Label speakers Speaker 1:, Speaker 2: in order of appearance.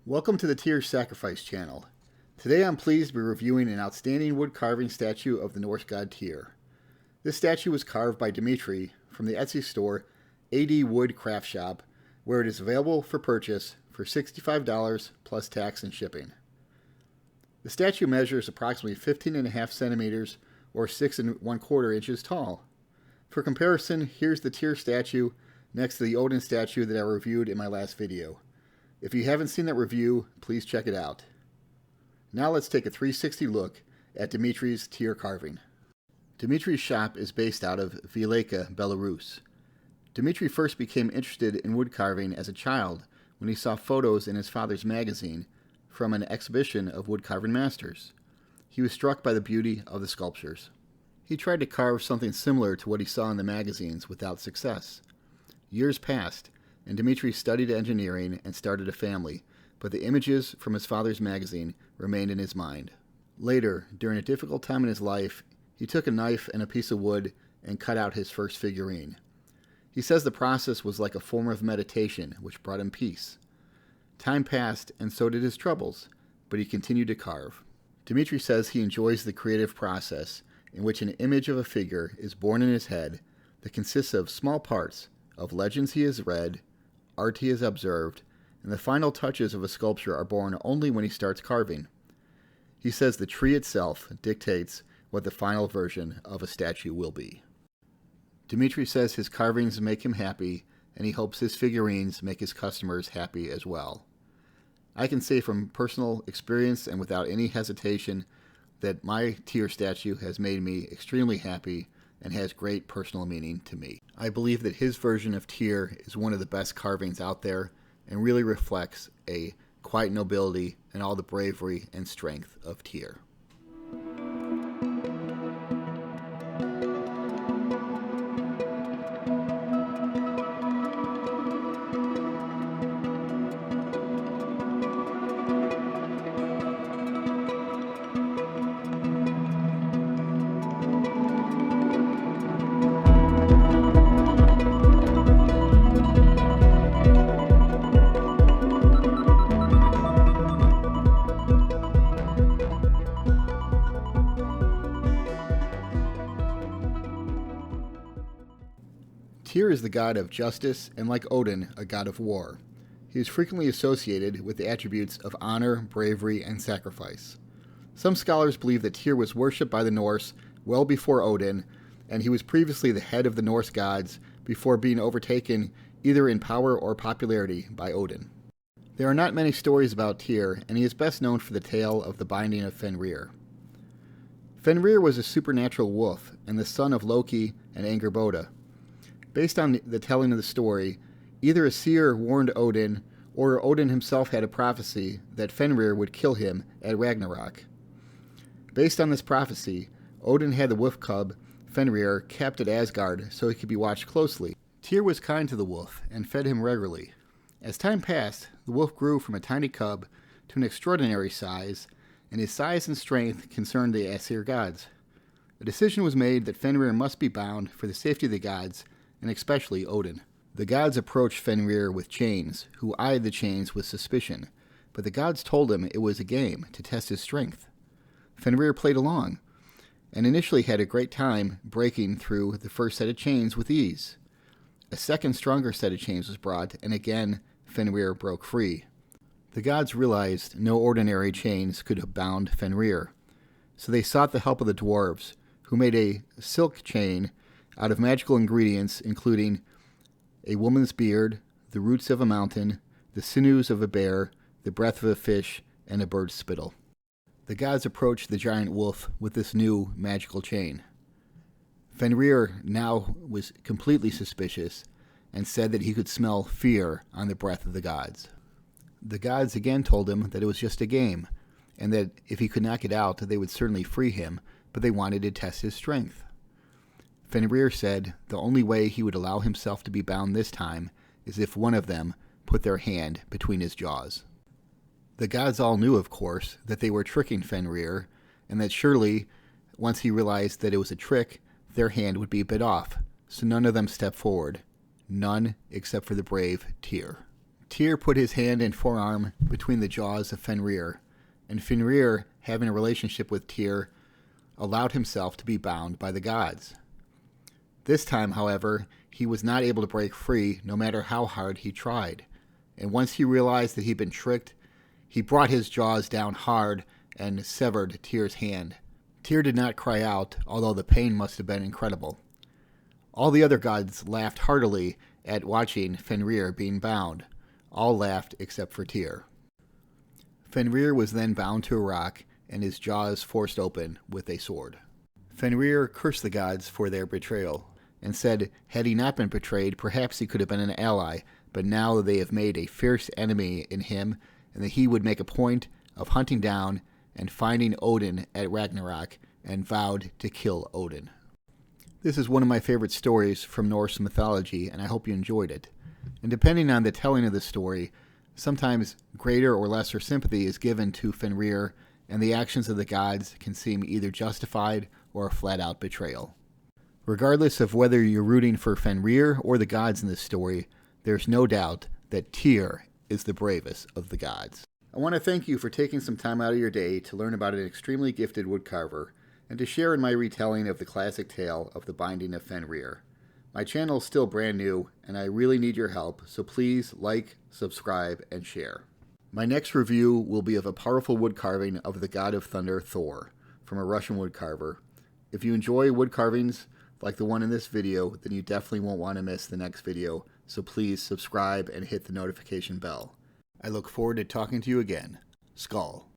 Speaker 1: Welcome to the Tyr Sacrifice channel. Today I'm pleased to be reviewing an outstanding wood carving statue of the Norse god Tyr. This statue was carved by Dimitri from the Etsy store JAde Wood Craft Shop, where it is available for purchase for $65 plus tax and shipping. The statue measures approximately 15.5 centimeters or 6 1/4 inches tall. For comparison, here's the Tyr statue next to the Odin statue that I reviewed in my last video. If you haven't seen that review, please check it out. Now let's take a 360 look at Dimitri's Tyr carving. Dimitri's shop is based out of Vileka, Belarus. Dimitri first became interested in wood carving as a child when he saw photos in his father's magazine from an exhibition of wood carving masters. He was struck by the beauty of the sculptures. He tried to carve something similar to what he saw in the magazines without success. Years passed, and Dimitri studied engineering and started a family, but the images from his father's magazine remained in his mind. Later, during a difficult time in his life, he took a knife and a piece of wood and cut out his first figurine. He says the process was like a form of meditation, which brought him peace. Time passed, and so did his troubles, but he continued to carve. Dimitri says he enjoys the creative process in which an image of a figure is born in his head that consists of small parts of legends he has read, art he has observed, and the final touches of a sculpture are born only when he starts carving. He says the tree itself dictates what the final version of a statue will be. Dimitri says his carvings make him happy, and he hopes his figurines make his customers happy as well. I can say from personal experience and without any hesitation that my Tyr statue has made me extremely happy and has great personal meaning to me. I believe that his version of Tyr is one of the best carvings out there and really reflects a quiet nobility and all the bravery and strength of Tyr. Tyr is the god of justice and, like Odin, a god of war. He is frequently associated with the attributes of honor, bravery, and sacrifice. Some scholars believe that Tyr was worshipped by the Norse well before Odin, and he was previously the head of the Norse gods before being overtaken either in power or popularity by Odin. There are not many stories about Tyr, and he is best known for the tale of the binding of Fenrir. Fenrir was a supernatural wolf and the son of Loki and Angerboda. Based on the telling of the story, either a seer warned Odin, or Odin himself had a prophecy that Fenrir would kill him at Ragnarok. Based on this prophecy, Odin had the wolf cub, Fenrir, kept at Asgard so he could be watched closely. Tyr was kind to the wolf and fed him regularly. As time passed, the wolf grew from a tiny cub to an extraordinary size, and his size and strength concerned the Aesir gods. A decision was made that Fenrir must be bound for the safety of the gods, and especially Odin. The gods approached Fenrir with chains, who eyed the chains with suspicion, but the gods told him it was a game to test his strength. Fenrir played along, and initially had a great time breaking through the first set of chains with ease. A second stronger set of chains was brought, and again Fenrir broke free. The gods realized no ordinary chains could have bound Fenrir, so they sought the help of the dwarves, who made a silk chain out of magical ingredients including a woman's beard, the roots of a mountain, the sinews of a bear, the breath of a fish, and a bird's spittle. The gods approached the giant wolf with this new magical chain. Fenrir now was completely suspicious and said that he could smell fear on the breath of the gods. The gods again told him that it was just a game, and that if he could knock it out, they would certainly free him, but they wanted to test his strength. Fenrir said the only way he would allow himself to be bound this time is if one of them put their hand between his jaws. The gods all knew, of course, that they were tricking Fenrir, and that surely, once he realized that it was a trick, their hand would be bit off, so none of them stepped forward. None except for the brave Tyr. Tyr put his hand and forearm between the jaws of Fenrir, and Fenrir, having a relationship with Tyr, allowed himself to be bound by the gods. This time, however, he was not able to break free no matter how hard he tried, and once he realized that he'd been tricked, he brought his jaws down hard and severed Tyr's hand. Tyr did not cry out, although the pain must have been incredible. All the other gods laughed heartily at watching Fenrir being bound. All laughed except for Tyr. Fenrir was then bound to a rock and his jaws forced open with a sword. Fenrir cursed the gods for their betrayal and said had he not been betrayed, perhaps he could have been an ally, but now they have made a fierce enemy in him, and that he would make a point of hunting down and finding Odin at Ragnarok, and vowed to kill Odin. This is one of my favorite stories from Norse mythology, and I hope you enjoyed it. And depending on the telling of the story, sometimes greater or lesser sympathy is given to Fenrir, and the actions of the gods can seem either justified or a flat-out betrayal. Regardless of whether you're rooting for Fenrir or the gods in this story, there's no doubt that Tyr is the bravest of the gods. I want to thank you for taking some time out of your day to learn about an extremely gifted woodcarver and to share in my retelling of the classic tale of the binding of Fenrir. My channel is still brand new and I really need your help, so please like, subscribe, and share. My next review will be of a powerful woodcarving of the god of thunder Thor from a Russian woodcarver. If you enjoy wood carvings like the one in this video, then you definitely won't want to miss the next video, so please subscribe and hit the notification bell. I look forward to talking to you again. Skull.